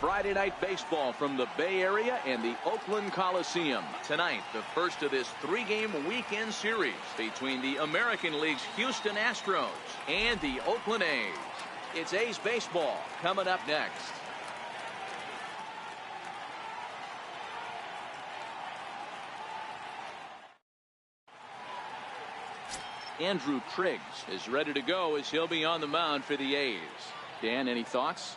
Friday night baseball from the Bay Area and the Oakland Coliseum. Tonight, the first of this three-game weekend series between the American League's Houston Astros and the Oakland A's. It's A's baseball coming up next. Andrew Triggs is ready to go as he'll be on the mound for the A's. Dan, any thoughts?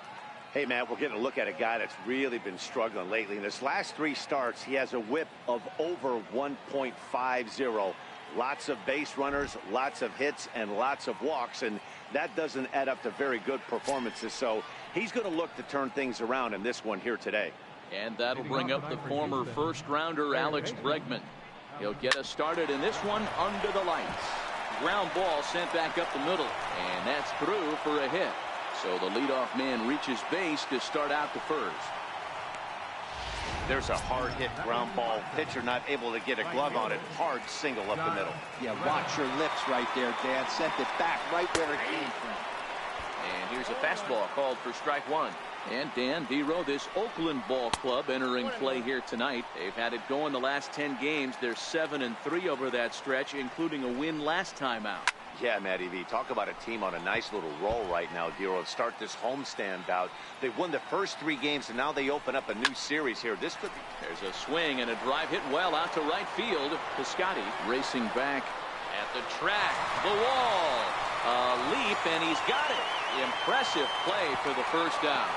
Hey, Matt, we're getting a look at a guy that's really been struggling lately. In his last three starts, he has a whip of over 1.50. Lots of base runners, lots of hits, and lots of walks, and that doesn't add up to very good performances. So he's going to look to turn things around in this one here today. And that'll bring up the former first-rounder Alex Bregman. He'll get us started in this one under the lights. Ground ball sent back up the middle, and that's through for a hit. So the leadoff man reaches base to start out the first. There's a hard hit ground ball. Pitcher not able to get a glove on it. Hard single up the middle. Yeah, watch your lips right there, Dan. Sent it back right where it came from. And here's a fastball called for strike one. And Dan, Vero, this Oakland ball club entering play here tonight. They've had it going the last 10 games. They're 7-3 over that stretch, including a win last time out. Yeah, Matty V, talk about a team on a nice little roll right now, Vero. Start this homestand out. They've won the first 3 games, and now they open up a new series here. This could be... There's a swing and a drive hit well out to right field. Piscotty racing back at the track. The wall. A leap, and he's got it. Impressive play for the first out.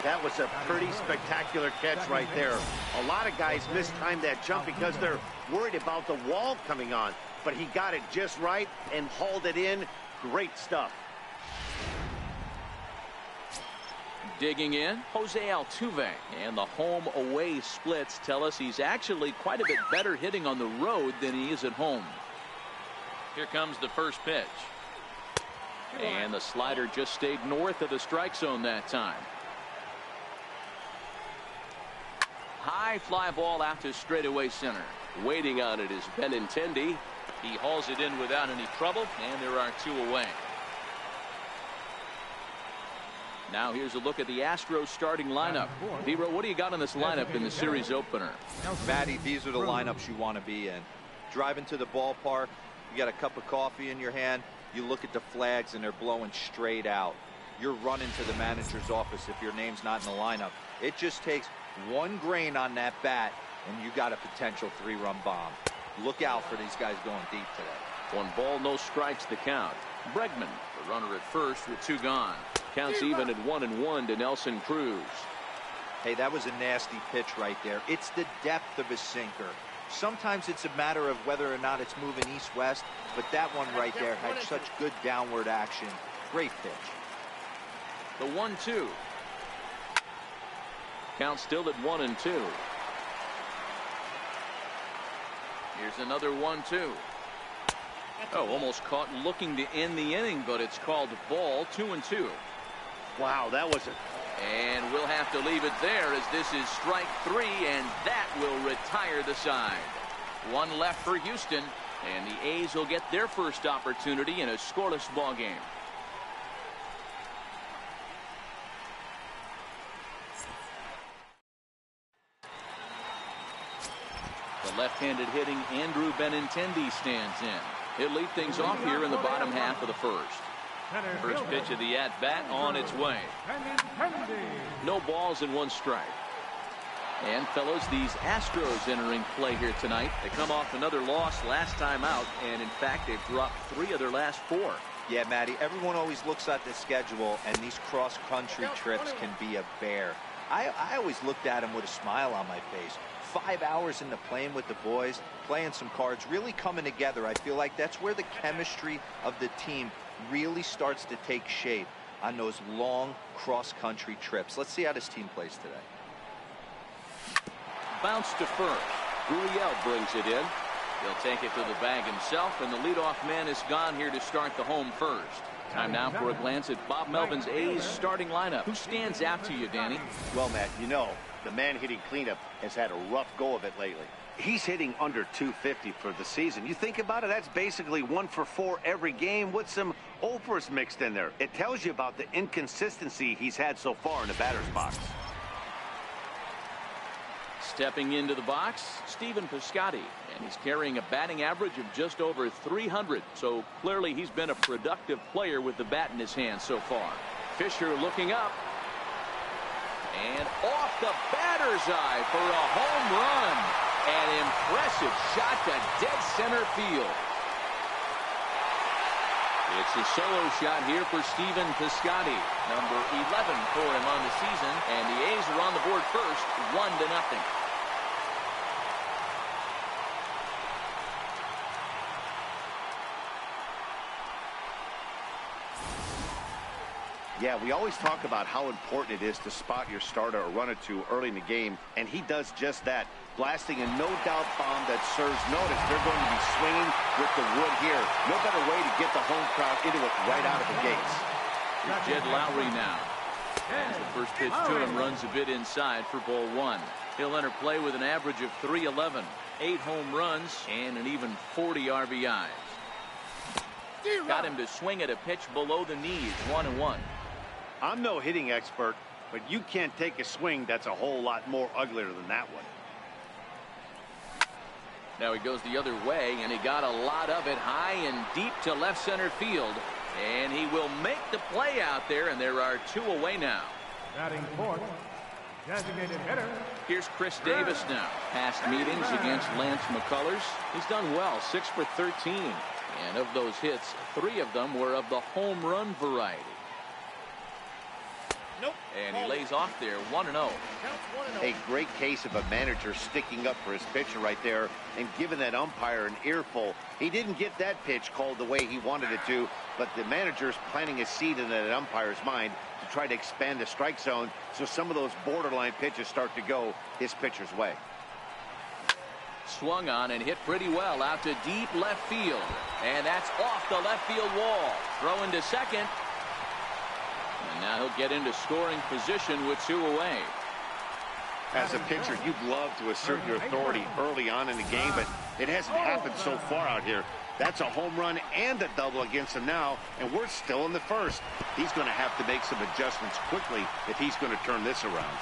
That was a pretty spectacular catch right there. A lot of guys mistime that jump because they're worried about the wall coming on. But he got it just right and hauled it in. Great stuff. Digging in, Jose Altuve. And the home-away splits tell us he's actually quite a bit better hitting on the road than he is at home. Here comes the first pitch. And the slider just stayed north of the strike zone that time. High fly ball out to straightaway center. Waiting on it is Benintendi. He hauls it in without any trouble, and there are 2 away. Now here's a look at the Astros starting lineup. Vero, what do you got on this lineup in the series opener? Matty, these are the lineups you want to be in. Driving to the ballpark, you got a cup of coffee in your hand, you look at the flags and they're blowing straight out. You're running to the manager's office if your name's not in the lineup. It just takes one grain on that bat and you got a potential 3-run bomb. Look out for these guys going deep today. 1 ball, no strikes to count. Bregman, the runner at first with 2 gone. Counts even at 1-1 to Nelson Cruz. Hey, that was a nasty pitch right there. It's the depth of a sinker. Sometimes it's a matter of whether or not it's moving east-west, but that one right there had such good downward action. Great pitch. The 1-2. Count still at 1-2. Here's another 1-2. Oh, almost caught looking to end the inning, but it's called ball. 2-2. Wow, that was a... And we'll have to leave it there as this is strike 3, and that will retire the side. 1 left for Houston, and the A's will get their first opportunity in a scoreless ball game. The left-handed hitting Andrew Benintendi stands in. He'll lead things off here in the bottom half of the first. First pitch of the at-bat on its way. No balls and 1 strike. And fellows, these Astros entering play here tonight. They come off another loss last time out, and in fact they've dropped 3 of their last 4. Yeah, Matty, everyone always looks at the schedule, and these cross-country trips can be a bear. I always looked at them with a smile on my face. 5 hours in the plane with the boys, playing some cards, really coming together. I feel like that's where the chemistry of the team really starts to take shape on those long cross-country trips. Let's see how this team plays today. Bounce to first. Gurriel brings it in. He'll take it to the bag himself, and the leadoff man is gone here to start the home first. Time now for a glance at Bob Melvin's A's starting lineup. Who stands out to you, Danny? Well, Matt, you know, The man hitting cleanup has had a rough go of it lately. He's hitting under 250 for the season. You think about it, that's basically 1 for 4 every game with some overs mixed in there. It tells you about the inconsistency he's had so far in the batter's box. Stepping into the box, Stephen Piscotty, and he's carrying a batting average of just over 300. So clearly he's been a productive player with the bat in his hand so far. Fisher looking up. And off the batter's eye for a home run. An impressive shot to dead center field. It's a solo shot here for Stephen Piscotty. Number 11 for him on the season. And the A's are on the board first, 1-0. Yeah, we always talk about how important it is to spot your starter or run it to early in the game, and he does just that, blasting a no-doubt bomb that serves notice. They're going to be swinging with the wood here. No better way to get the home crowd into it right out of the gates. Here's Jed Lowry now. As the first pitch to him runs a bit inside for ball 1. He'll enter play with an average of .311, 8 home runs, and an even 40 RBIs. Got him to swing at a pitch below the knees, 1-1. I'm no hitting expert, but you can't take a swing that's a whole lot more uglier than that one. Now he goes the other way, and he got a lot of it high and deep to left center field. And he will make the play out there, and there are 2 away now. Batting fourth, designated hitter. Here's Chris Davis now. Past meetings against Lance McCullers, he's done well, 6 for 13. And of those hits, 3 of them were of the home run variety. And he lays off there, 1-0. A great case of a manager sticking up for his pitcher right there and giving that umpire an earful. He didn't get that pitch called the way he wanted it to, but the manager's planting a seed in that umpire's mind to try to expand the strike zone so some of those borderline pitches start to go his pitcher's way. Swung on and hit pretty well out to deep left field. And that's off the left field wall. Throw into second. And now he'll get into scoring position with 2 away. As a pitcher, you'd love to assert your authority early on in the game, but it hasn't happened so far out here. That's a home run and a double against him now, and we're still in the first. He's going to have to make some adjustments quickly if he's going to turn this around.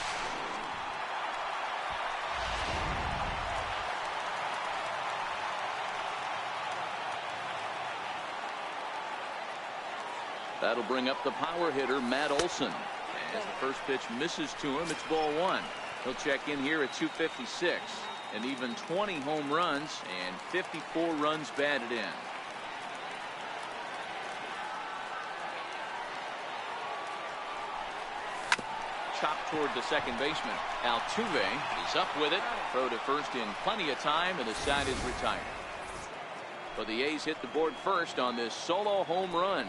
That'll bring up the power hitter, Matt Olson. As the first pitch misses to him, it's ball 1. He'll check in here at 256. And even 20 home runs and 54 runs batted in. Chopped toward the second baseman. Altuve is up with it. Throw to first in plenty of time, and the side is retired. But the A's hit the board first on this solo home run.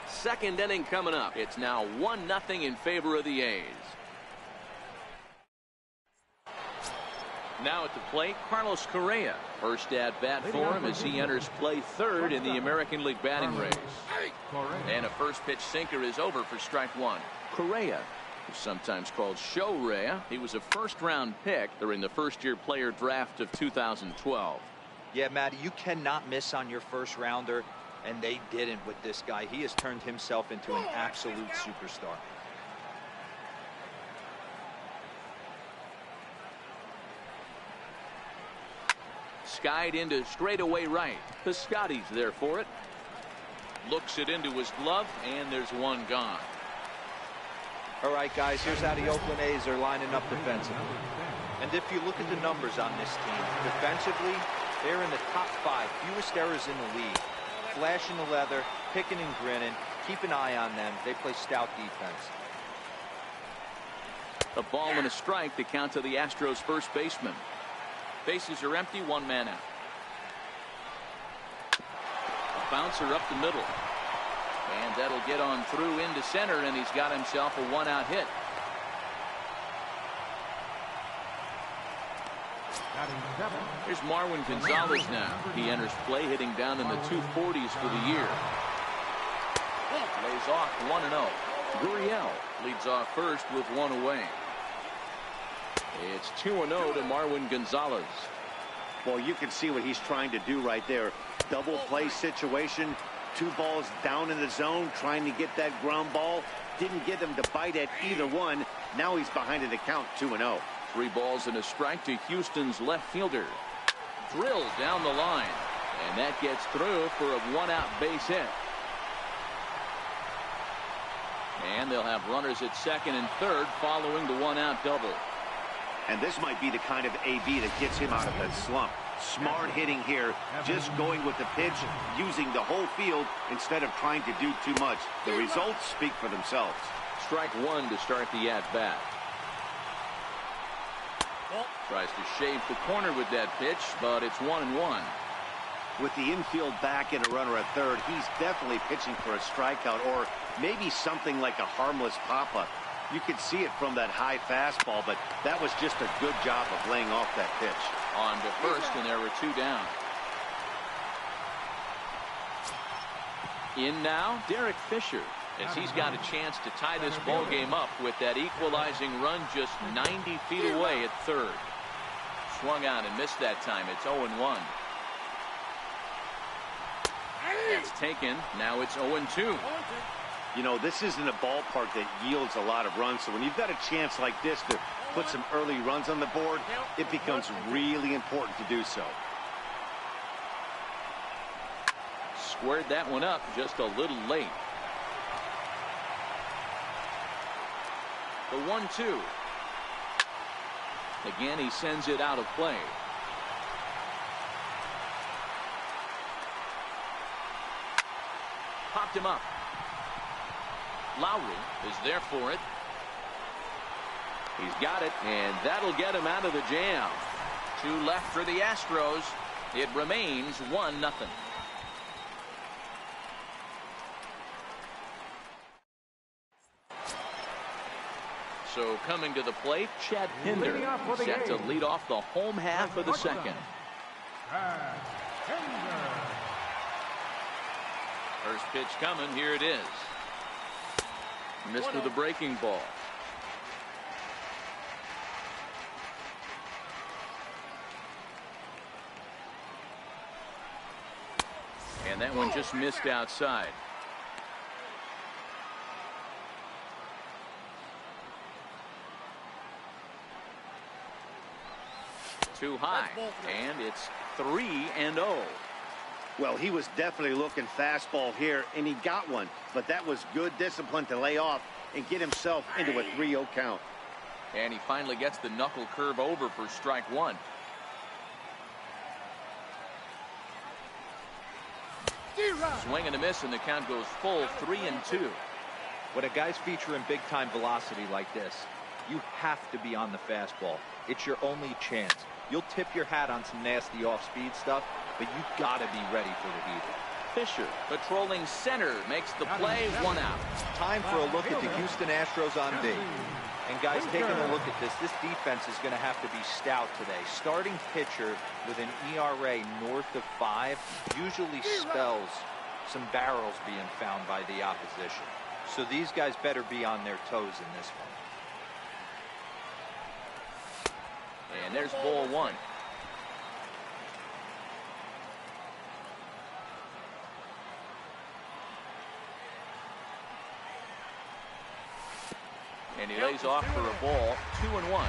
Second inning coming up. It's now 1-0 in favor of the A's. Now at the plate, Carlos Correa. First at bat for him as he enters play third in the American League batting race. And a first pitch sinker is over for strike 1. Correa, who's sometimes called Show-Rea, he was a first-round pick during the first-year player draft of 2012. Yeah, Matty, you cannot miss on your first rounder. And they didn't with this guy. He has turned himself into an absolute superstar. Skied into straightaway right. Piscotty's there for it. Looks it into his glove, and there's 1 gone. All right, guys, here's how the Oakland A's are lining up defensively. And if you look at the numbers on this team, defensively, they're in the top 5, fewest errors in the league. Flashing the leather, picking and grinning. Keep an eye on them. They play stout defense. A ball and a strike to count to the Astros first baseman. Bases are empty, 1 man out. A bouncer up the middle. And that'll get on through into center, and he's got himself a 1-out hit. Here's Marwin Gonzalez now. He enters play hitting down in the 240s for the year. Lays off 1-0. Gurriel leads off first with 1 away. It's 2-0 to Marwin Gonzalez. Well, you can see what he's trying to do right there. Double play situation. 2 balls down in the zone, trying to get that ground ball. Didn't get him to bite at either one. Now he's behind in the count, 2-0. 3 balls and a strike to Houston's left fielder. Drilled down the line. And that gets through for a 1-out base hit. And they'll have runners at second and third following the 1-out double. And this might be the kind of AB that gets him out of that slump. Smart hitting here, just going with the pitch, using the whole field instead of trying to do too much. The results speak for themselves. Strike 1 to start the at-bat. Tries to shape the corner with that pitch, but it's 1-1. With the infield back and a runner at third, he's definitely pitching for a strikeout or maybe something like a harmless pop-up. You could see it from that high fastball, but that was just a good job of laying off that pitch. On to first, and there were 2 down. In now, Derek Fisher, as he's got a chance to tie this ball game up with that equalizing run just 90 feet away at third. Swung out and missed that time. It's 0-1. That's taken. Now it's 0-2. You know, this isn't a ballpark that yields a lot of runs, so when you've got a chance like this to put some early runs on the board, it becomes really important to do so. Squared that one up just a little late. The 1-2. Again, he sends it out of play. Popped him up. Lowry is there for it. He's got it, and that'll get him out of the jam. 2 left for the Astros. It remains 1-0. So coming to the plate, Chad Pinder set to lead off the home half of the second. First pitch coming. Here it is. Missed with a breaking ball. And that one just missed outside. Too high, and it's 3-0. Well, he was definitely looking fastball here, and he got one. But that was good discipline to lay off and get himself into a 3-0 count. And he finally gets the knuckle curve over for strike 1. Swing and a miss, and the count goes full 3-2. When a guy's featuring big-time velocity like this, you have to be on the fastball. It's your only chance. You'll tip your hat on some nasty off-speed stuff, but you gotta be ready for the heat. Fisher patrolling center makes the play. 1 out. Time for a look at the Houston Astros on D. And guys, taking a look at this defense is going to have to be stout today. Starting pitcher with an ERA north of 5 usually spells some barrels being found by the opposition. So these guys better be on their toes in this one. And there's ball 1. And he lays off for a ball. 2-1.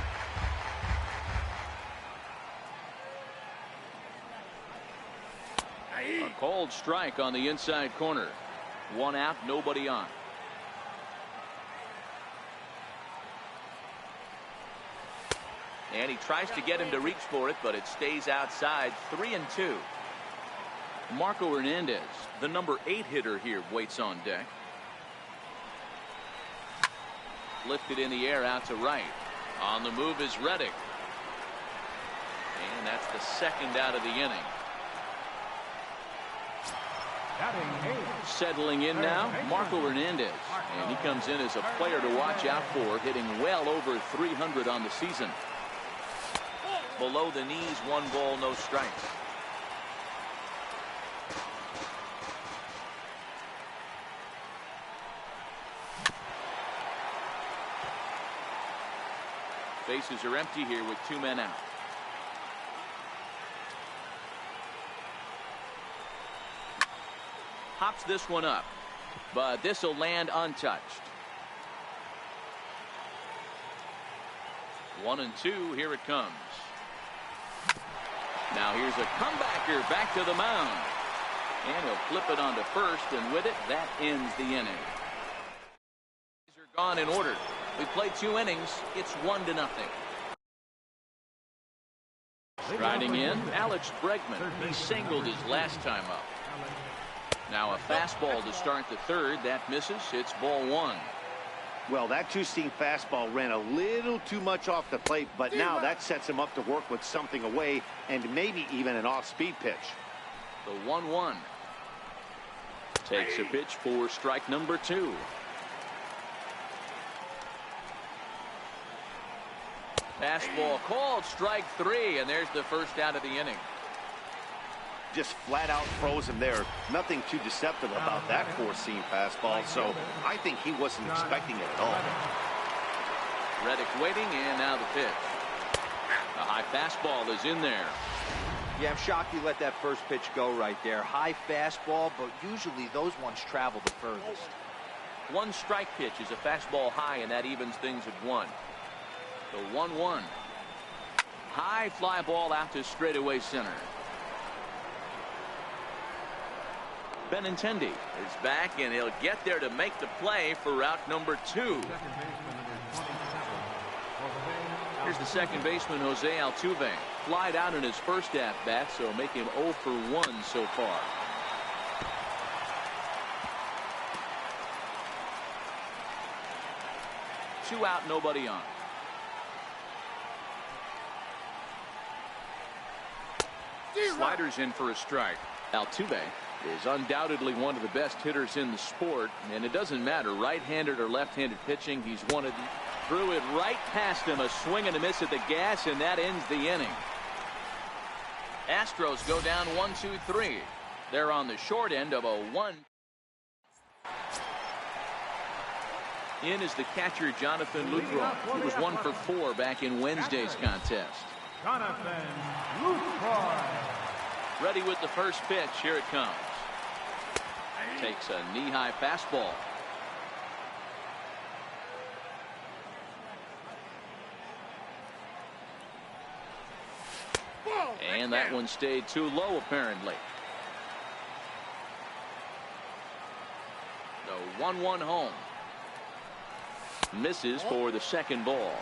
A cold strike on the inside corner. 1 out, nobody on. And he tries to get him to reach for it, but it stays outside. 3-2. Marco Hernandez, the number 8 hitter here, waits on deck. Lifted in the air out to right. On the move is Reddick. And that's the 2nd out of the inning. Settling in now, Marco Hernandez. And he comes in as a player to watch out for, hitting well over 300 on the season. Below the knees, 1 ball, no strikes. Bases are empty here with 2 men out. Hops this one up, but this will land untouched. 1-2, here it comes. Now here's a comebacker back to the mound. And he'll flip it onto first, and with it, that ends the inning. These are gone in order. We played 2 innings. It's 1-0. Striding in, Alex Bregman. He singled his last time up. Now a fastball to start the third. That misses. It's ball 1. Well, that two-seam fastball ran a little too much off the plate, but now that sets him up to work with something away and maybe even an off-speed pitch. The 1-1. Takes a pitch for strike number 2. Fastball called, strike 3, and there's the first out of the inning. Just flat out froze him there. Nothing too deceptive about that four-seam fastball, so I think he wasn't expecting it at all. Reddick waiting, and now the pitch. The high fastball is in there. Yeah, I'm shocked he let that first pitch go right there. High fastball, but usually those ones travel the furthest. 1 strike pitch is a fastball high, and that evens things at 1. The 1-1. High fly ball out to straightaway center. Benintendi is back, and he'll get there to make the play for route number 2. Here's the second baseman, Jose Altuve. Flied out in his first at-bat, so make him 0 for 1 so far. Two out, nobody on. Sliders in for a strike. Altuve is undoubtedly one of the best hitters in the sport, and it doesn't matter right-handed or left-handed pitching. He's one of the threw it right past him, a swing and a miss at the gas, and that ends the inning. Astros go down 1-2-3. They're on the short end of a 1. In is the catcher Jonathan Lucroy. He was 1 for 4 back in Wednesday's contest. Jonathan Lucroy. Ready with the first pitch. Here it comes. Takes a knee-high fastball. And that one stayed too low, apparently. The 1-1 home. Misses for the second ball.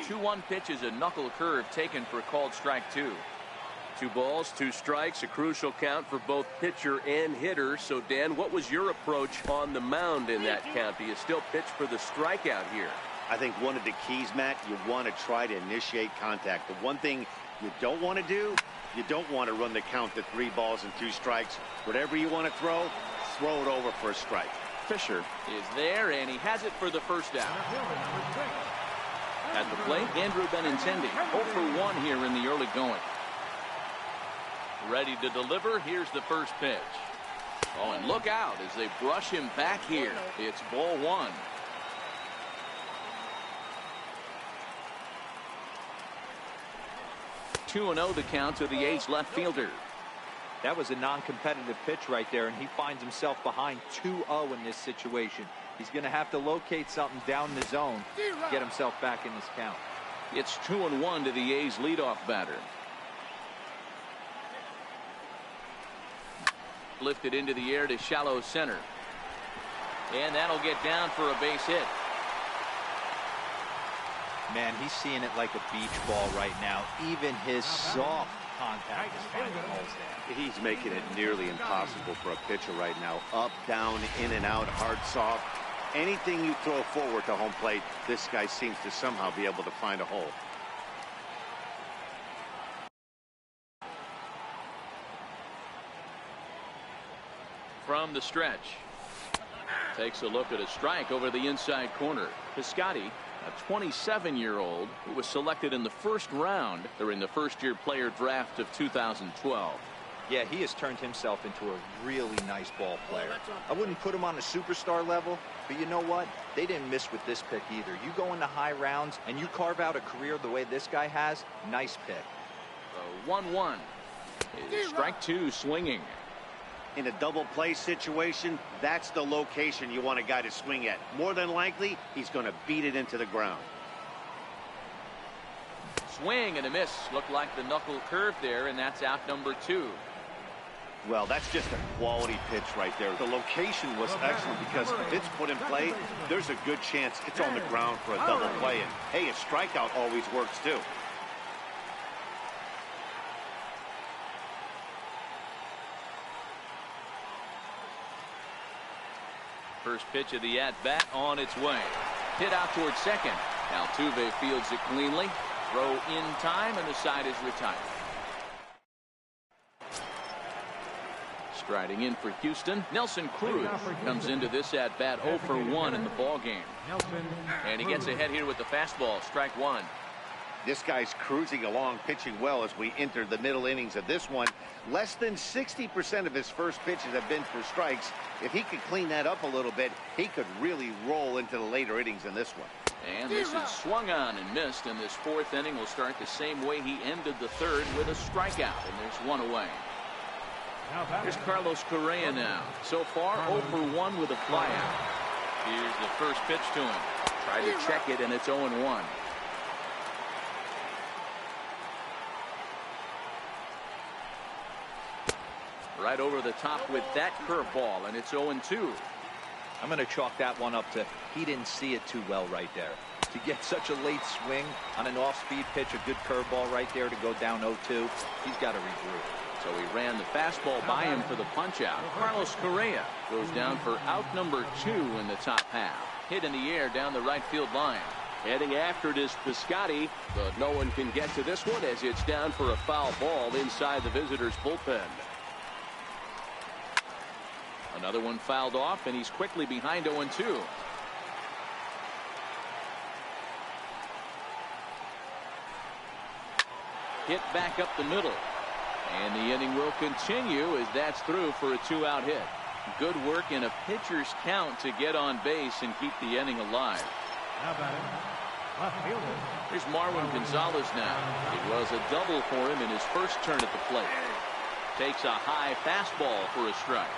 The 2-1 pitch is a knuckle curve taken for called strike 2. 2 balls, 2 strikes, a crucial count for both pitcher and hitter. So, Dan, what was your approach on the mound in that count? Do you still pitch for the strikeout here? I think one of the keys, Matt, you want to try to initiate contact. The one thing you don't want to do, you don't want to run the count to 3 balls and 2 strikes. Whatever you want to throw it over for a strike. Fisher is there, and he has it for the first out. At the plate, Andrew Benintendi, 0 for 1 here in the early going. Ready to deliver. Here's the first pitch. Oh, and look out as they brush him back here. It's ball 1. Two 2-0 the count to the A's left fielder. That was a non-competitive pitch right there, and he finds himself behind 2-0 in this situation. He's going to have to locate something down the zone to get himself back in this count. It's 2-1 to the A's leadoff batter. Lifted into the air to shallow center. And that'll get down for a base hit. Man, he's seeing it like a beach ball right now. Even his soft contact is finding holes there. He's making it nearly impossible for a pitcher right now. Up, down, in and out, hard, soft. Anything you throw forward to home plate, this guy seems to somehow be able to find a hole. From the stretch. Takes a look at a strike over the inside corner. Piscotty, a 27-year-old who was selected in the first round during the first-year player draft of 2012. Yeah, he has turned himself into a really nice ball player. I wouldn't put him on a superstar level, but you know what? They didn't miss with this pick either. You go into high rounds and you carve out a career the way this guy has, nice pick. 1-1. Strike two swinging. In a double play situation, that's the location you want a guy to swing at. More than likely, he's going to beat it into the ground. Swing and a miss. Looked like the knuckle curve there, and that's out number 2. Well, that's just a quality pitch right there. The location was excellent because if it's put in play, there's a good chance it's on the ground for a double play. And, hey, a strikeout always works, too. First pitch of the at-bat on its way. Hit out towards second. Altuve fields it cleanly. Throw in time, and the side is retired. Striding in for Houston, Nelson Cruz comes into this at-bat 0 for 1 in the ballgame. And he gets ahead here with the fastball, strike one. This guy's cruising along, pitching well as we enter the middle innings of this one. Less than 60% of his first pitches have been for strikes. If he could clean that up a little bit, he could really roll into the later innings in this one. And this is swung on and missed, and this fourth inning will start the same way he ended the third, with a strikeout, and there's one away. Here's Carlos Correa now. So far, 0 for 1 with a flyout. Here's the first pitch to him. Try to check it, and it's 0-1. Right over the top with that curveball, and it's 0-2. I'm going to chalk that one up to he didn't see it too well right there. To get such a late swing on an off-speed pitch, a good curveball right there to go down 0-2, he's got to regroup. So he ran the fastball by him for the punch-out. Carlos Correa goes down for out number 2 in the top half. Hit in the air down the right field line. Heading after it is Piscotty, but no one can get to this one as it's down for a foul ball inside the visitors' bullpen. Another one fouled off, and he's quickly behind 0-2. Hit back up the middle. And the inning will continue as that's through for a 2-out hit. Good work in a pitcher's count to get on base and keep the inning alive. Here's Marwin Gonzalez now. It was a double for him in his first turn at the plate. Takes a high fastball for a strike.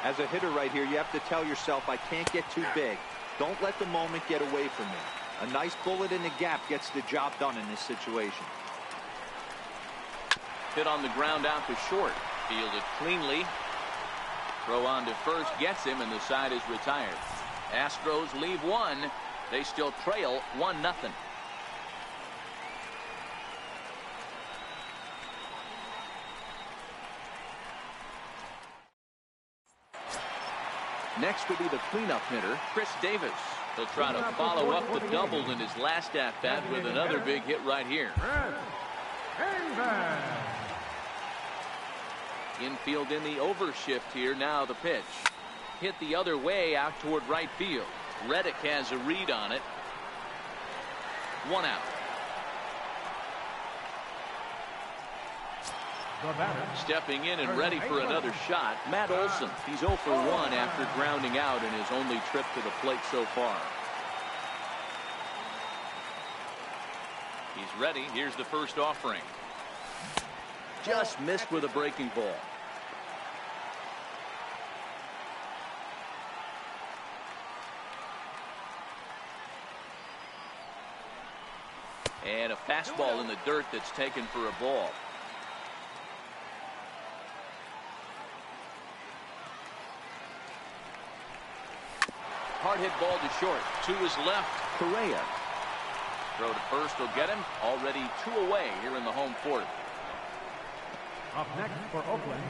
As a hitter right here, you have to tell yourself, I can't get too big. Don't let the moment get away from me. A nice bullet in the gap gets the job done in this situation. Hit on the ground out to short. Fielded cleanly. Throw on to first gets him, and the side is retired. Astros leave one. They still trail 1-0. Next will be the cleanup hitter, Chris Davis. He'll try to follow up the double in his last at-bat with another big hit right here. Infield in the overshift here. Now the pitch. Hit the other way out toward right field. Reddick has a read on it. 1 out. Stepping in and ready for another shot, Matt Olson. He's 0 for 1 after grounding out in his only trip to the plate so far. He's ready. Here's the first offering. Just missed with a breaking ball. And a fastball in the dirt that's taken for a ball. Hard hit ball to short. 2 is left. Correa. Throw to first will get him. Already 2 away here in the home fourth. Up next for Oakland,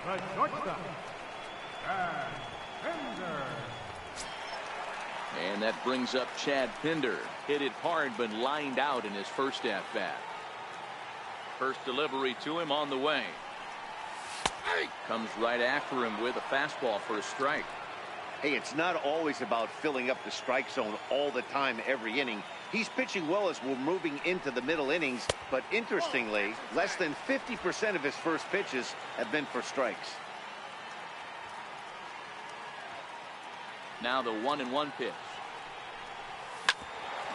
the shortstop, Pinder. And that brings up Chad Pinder. Hit it hard but lined out in his first at-bat. First delivery to him on the way. Comes right after him with a fastball for a strike. Hey, it's not always about filling up the strike zone all the time every inning. He's pitching well as we're moving into the middle innings, but interestingly, less than 50% of his first pitches have been for strikes. Now the 1-1 pitch.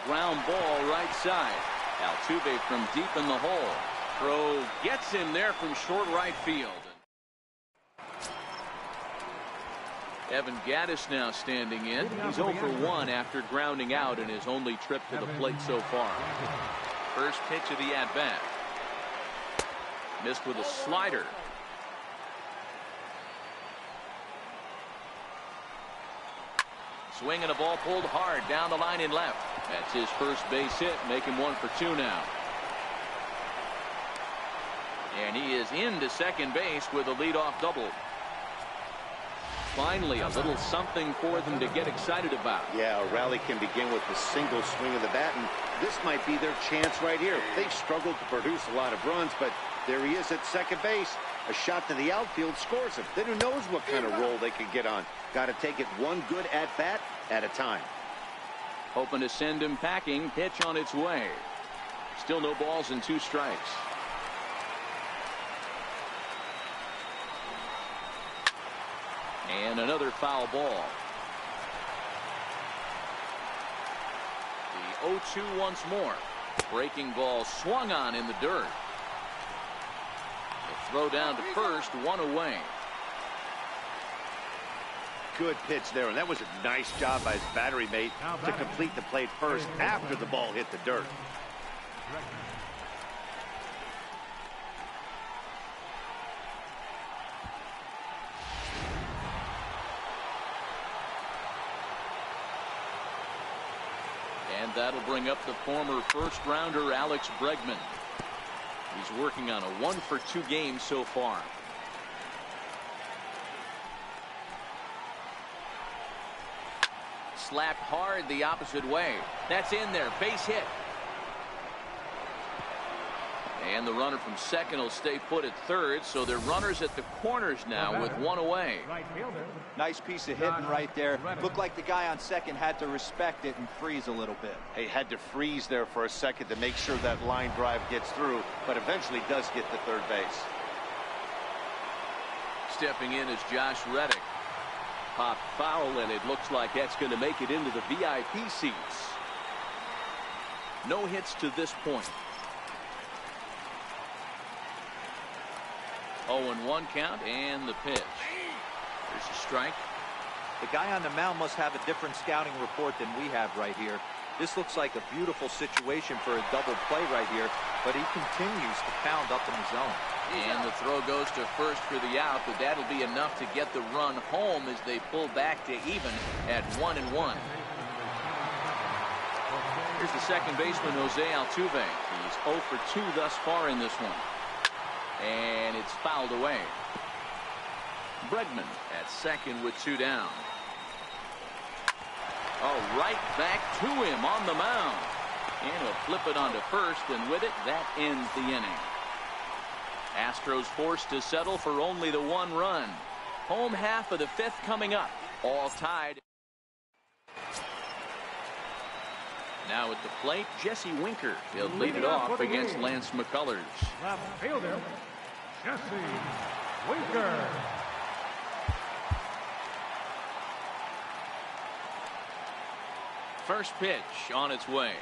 Ground ball right side. Altuve from deep in the hole. Throw gets him there from short right field. Evan Gattis now standing in. He's 0 for 1 after grounding out in his only trip to the plate so far. First pitch of the at-bat. Missed with a slider. Swinging a ball pulled hard down the line in left. That's his first base hit, make him 1 for 2 now. And he is into second base with a leadoff double. Finally, a little something for them to get excited about. Yeah, a rally can begin with a single swing of the bat, and this might be their chance right here. They've struggled to produce a lot of runs, but there he is at second base. A shot to the outfield scores him. Then who knows what kind of roll they could get on. Got to take it one good at-bat at a time. Hoping to send him packing. Pitch on its way. Still no balls and 2 strikes. And another foul ball. The 0-2 once more. Breaking ball swung on in the dirt. The throw down to first, 1 away. Good pitch there, and that was a nice job by his battery mate to complete the play first after the ball hit the dirt. And that'll bring up the former first-rounder Alex Bregman. He's working on a 1 for 2 game so far. Slapped hard the opposite way. That's in there. Base hit. And the runner from second will stay put at third, so they're runners at the corners now with 1 away. Nice piece of hitting right there. Looked like the guy on second had to respect it and freeze a little bit. He had to freeze there for a second to make sure that line drive gets through, but eventually does get to third base. Stepping in is Josh Reddick. Popped foul, and it looks like that's going to make it into the VIP seats. No hits to this point. 0-1 count, and the pitch. There's a strike. The guy on the mound must have a different scouting report than we have right here. This looks like a beautiful situation for a double play right here, but he continues to pound up in the zone. And the throw goes to first for the out, but that'll be enough to get the run home as they pull back to even at 1-1. Here's the second baseman, Jose Altuve. He's 0 for 2 thus far in this one. And it's fouled away. Bregman at second with 2 down. Oh, right back to him on the mound. And he'll flip it onto first, and with it, that ends the inning. Astros forced to settle for only the 1 run. Home half of the 5th coming up. All tied. Now at the plate, Jesse Winker. He'll lead it off against Lance McCullers. Left fielder, Jesse Winker. First pitch on its way.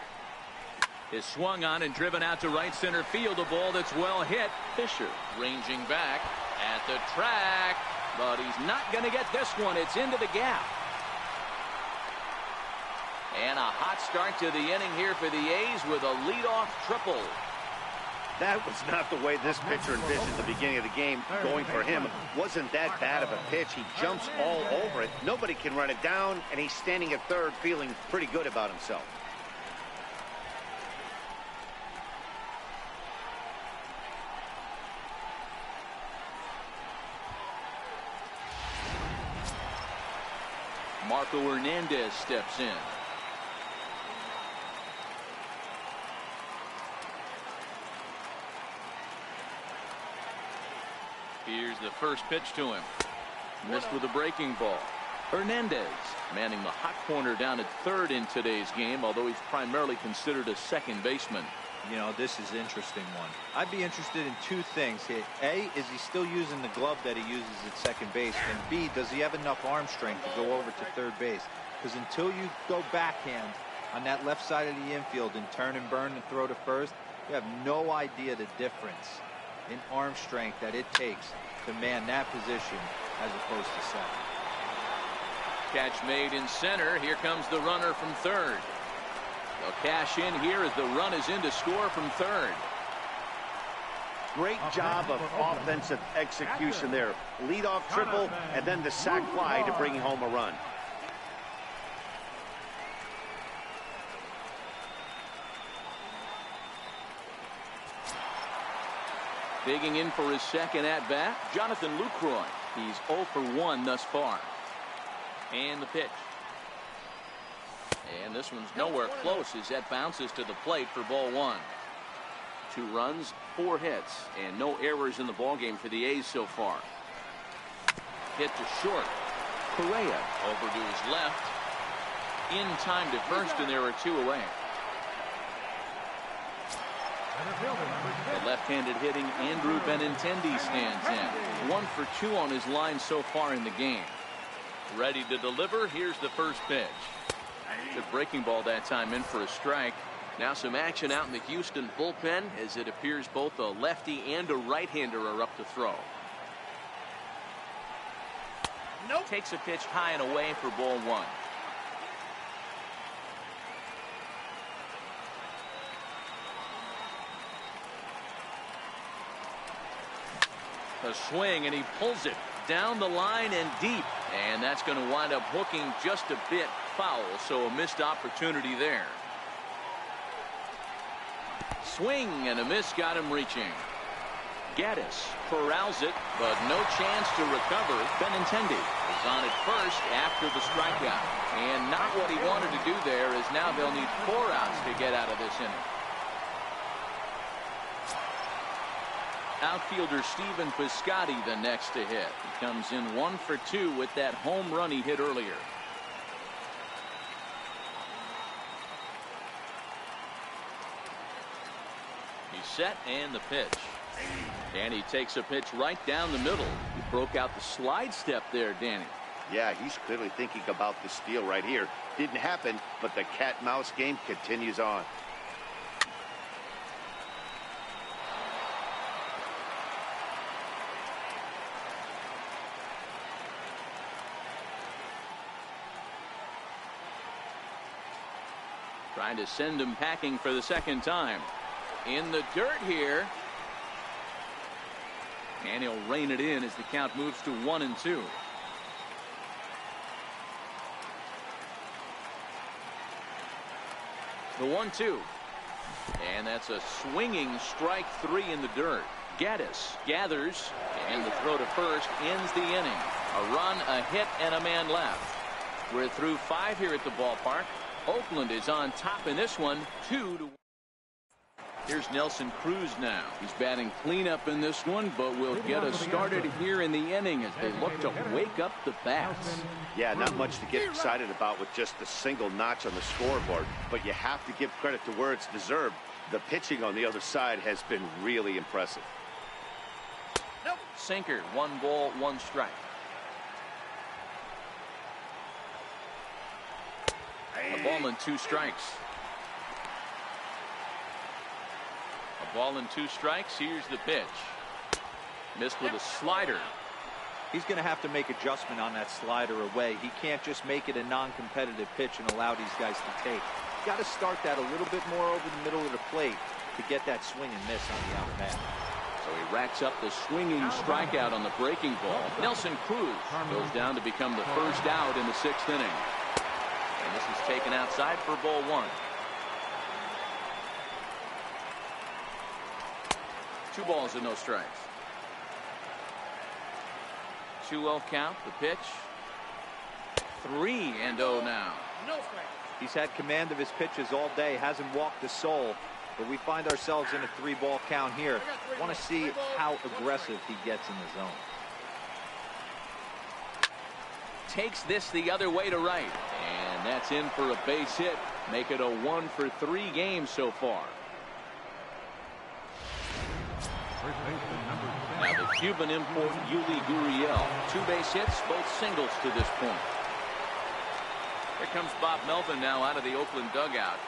Is swung on and driven out to right center field. A ball that's well hit. Fisher ranging back at the track, but he's not going to get this one. It's into the gap. And a hot start to the inning here for the A's with a leadoff triple. That was not the way this pitcher envisioned the beginning of the game. Going for him wasn't that bad of a pitch. He jumps all over it. Nobody can run it down, and he's standing at third feeling pretty good about himself. Marco Hernandez steps in. Here's the first pitch to him. Missed with a breaking ball. Hernandez manning the hot corner down at third in today's game, although he's primarily considered a second baseman. You know, this is an interesting one. I'd be interested in two things here. A, is he still using the glove that he uses at second base? And B, does he have enough arm strength to go over to third base? Because until you go backhand on that left side of the infield and turn and burn and throw to first, you have no idea the difference in arm strength that it takes to man that position as opposed to second. Catch made in center. Here comes the runner from third. They'll cash in here as the run is in to score from third. Great job of offensive execution there. Leadoff triple and then the sac fly to bring home a run. Digging in for his second at-bat, Jonathan Lucroy. He's 0 for 1 thus far. And the pitch. And this one's nowhere close as that bounces to the plate for ball 1. 2 runs, 4 hits, and no errors in the ballgame for the A's so far. Hit to short. Correa over to his left. In time to first, and there are 2 away. The left-handed hitting Andrew Benintendi stands in. 1 for 2 on his line so far in the game. Ready to deliver. Here's the first pitch. Good breaking ball that time, in for a strike. Now some action out in the Houston bullpen as it appears both a lefty and a right-hander are up to throw. Nope. Takes a pitch high and away for ball 1. A swing, and he pulls it down the line and deep, and that's going to wind up hooking just a bit foul, so a missed opportunity there. Swing and a miss got him reaching. Gaddis corrals it, but no chance to recover. Benintendi is on at first after the strikeout, and not what he wanted to do there, as now they'll need 4 outs to get out of this inning. Outfielder Stephen Piscotty the next to hit. He comes in 1 for 2 with that home run he hit earlier. He's set, and the pitch. Danny takes a pitch right down the middle. He broke out the slide step there, Danny. Yeah, he's clearly thinking about the steal right here. Didn't happen, but the cat-mouse game continues on. Trying to send him packing for the second time. In the dirt here. And he'll rein it in as the count moves to 1-2. The 1-2. And that's a swinging strike 3 in the dirt. Gaddis gathers, and the throw to first ends the inning. A run, a hit, and a man left. We're through 5 here at the ballpark. Oakland is on top in this one, 2-1. Here's Nelson Cruz now. He's batting cleanup in this one, but will get us started here in the inning as they look to wake up the bats. Yeah, not much to get excited about with just a single notch on the scoreboard, but you have to give credit to where it's deserved. The pitching on the other side has been really impressive. Nope. Sinker, 1 ball, 1 strike. A ball and 2 strikes. A ball and 2 strikes. Here's the pitch. Missed with a slider. He's going to have to make adjustment on that slider away. He can't just make it a non-competitive pitch and allow these guys to take. He's got to start that a little bit more over the middle of the plate to get that swing and miss on the out man. So he racks up the swinging strikeout on the breaking ball. Nelson Cruz goes down to become the first out in the 6th inning. And this is taken outside for ball 1. 2 balls and no strikes. 2-0 count. The pitch. 3-0 now. He's had command of his pitches all day. Hasn't walked a soul. But we find ourselves in a 3-ball count here. Want to see how aggressive he gets in the zone. takes this the other way to right. And that's in for a base hit. Make it a 1-for-3 game so far. Now the Cuban import Yuli Gurriel. 2 base hits, both singles to this point. Here comes Bob Melvin now out of the Oakland dugout.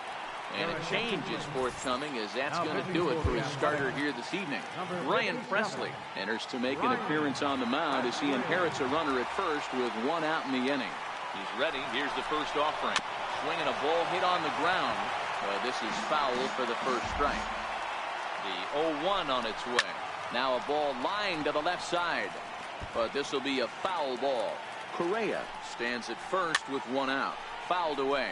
And a change is forthcoming, as that's going to do it for his starter here this evening. Ryan Presley enters to make an appearance on the mound as he inherits a runner at first with 1 out in the inning. He's ready. Here's the first offering. Swinging a ball hit on the ground. This is foul for the first strike. The 0-1 on its way. Now a ball lined to the left side. But this will be a foul ball. Correa stands at first with 1 out. Fouled away.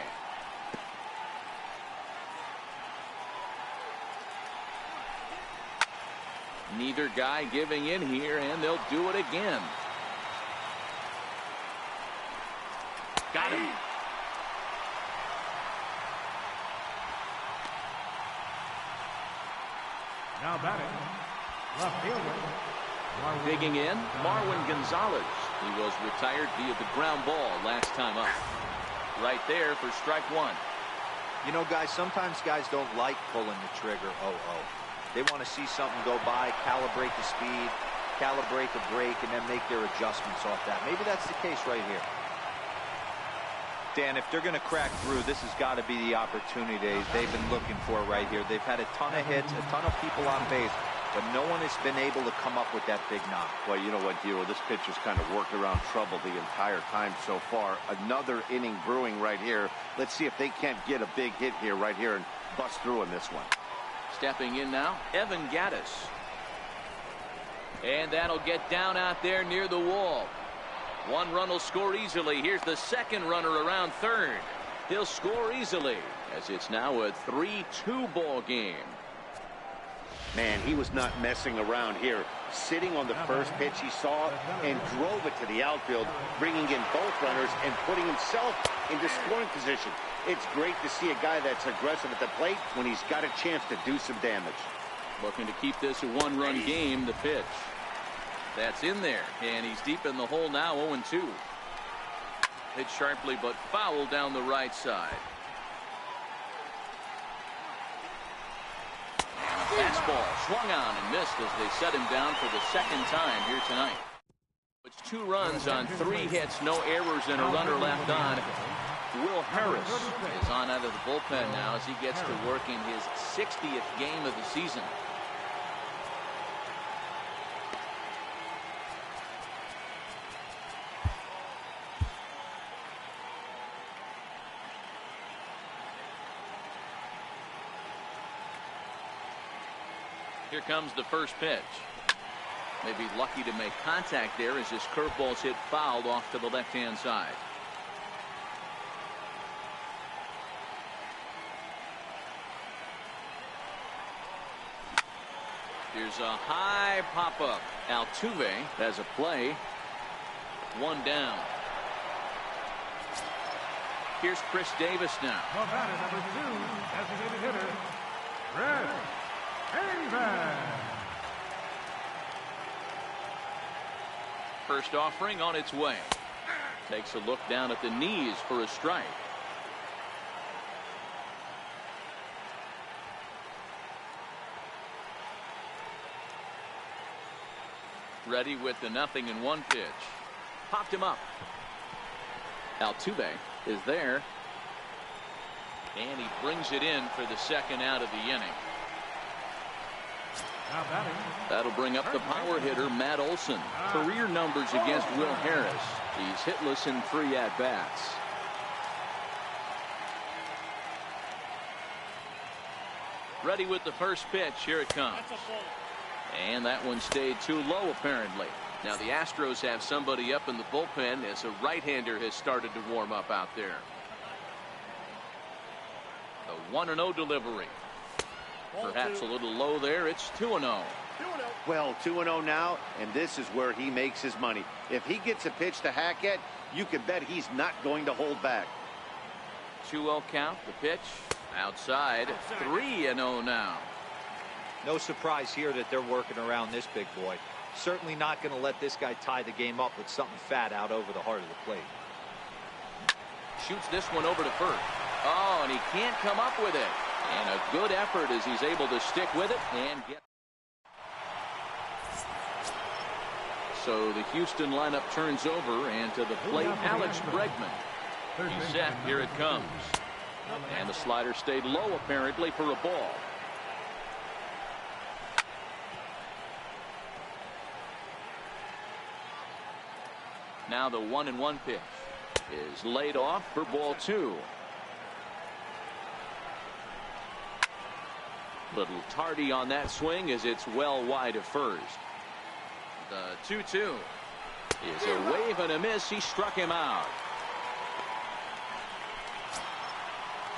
Neither guy giving in here, and they'll do it again. Got him. Now batting, left fielder. Digging in, Marwin Gonzalez. He was retired via the ground ball last time up. Right there for strike 1. You know, guys, sometimes guys don't like pulling the trigger 0-0. They want to see something go by, calibrate the speed, calibrate the break, and then make their adjustments off that. Maybe that's the case right here. Dan, if they're going to crack through, this has got to be the opportunity they've been looking for right here. They've had a ton of hits, a ton of people on base, but no one has been able to come up with that big knock. Well, you know what, Giro, this pitcher's kind of worked around trouble the entire time so far. Another inning brewing right here. Let's see if they can't get a big hit here right here and bust through in this one. Stepping in now, Evan Gattis. And that'll get down out there near the wall. 1 run will score easily. Here's the second runner around third. He'll score easily as it's now a 3-2 ball game. Man, he was not messing around here. Sitting on the first pitch he saw and drove it to the outfield, bringing in both runners and putting himself into scoring position. It's great to see a guy that's aggressive at the plate when he's got a chance to do some damage. Looking to keep this a 1-run game. The pitch. That's in there, and he's deep in the hole now. 0-2. Hit sharply, but foul down the right side. Fastball swung on and missed as they set him down for the second time here tonight. It's 2 runs on 3 hits, no errors, and a runner left on. Will Harris is on out of the bullpen now as he gets to work in his 60th game of the season. Here comes the first pitch. Maybe lucky to make contact there as his curveball's hit fouled off to the left-hand side. Here's a high pop-up. Altuve has a play. 1 down. Here's Chris Davis now. The batter, number 2, designated hitter, Chris Davis. First offering on its way. Takes a look down at the knees for a strike. Ready with the 0-1 pitch. Popped him up. Altuve is there. And he brings it in for the second out of the inning. That'll bring up the power hitter, Matt Olson. Career numbers against Will Harris. He's hitless in 3 at-bats. Ready with the first pitch. Here it comes. And that one stayed too low, apparently. Now the Astros have somebody up in the bullpen as a right-hander has started to warm up out there. The 1-0 delivery. Perhaps a little low there. It's 2-0. Well, 2-0 now, and this is where he makes his money. If he gets a pitch to hack at, you can bet he's not going to hold back. 2-0 count. The pitch outside. 3-0 now. No surprise here that they're working around this big boy. Certainly not going to let this guy tie the game up with something fat out over the heart of the plate. shoots this one over to first. Oh, and he can't come up with it. And a good effort as he's able to stick with it and get. So the Houston lineup turns over, and to the plate, Alex Bregman. He's set. Here it comes. And the slider stayed low, apparently, for a ball. Now the 1-1 pitch is laid off for ball 2. Little tardy on that swing as it's well wide of first. The 2-2 is a wave and a miss. He struck him out.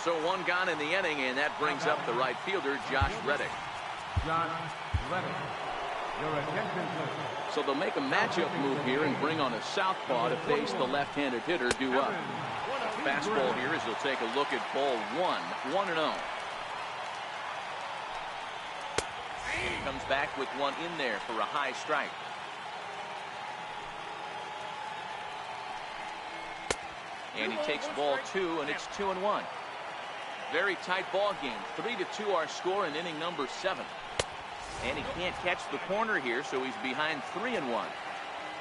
So one gone in the inning, and that brings up the right fielder, Josh Reddick. Josh Reddick. Your attention, please. So they'll make a matchup move here and bring on a southpaw to face the left-handed hitter due up. Fastball here as he'll take a look at ball 1-0. Comes back with one in there for a high strike. And he takes ball 2, and it's 2-1. Very tight ball game. 3-2 our score in inning number 7. And he can't catch the corner here, so he's behind 3-1.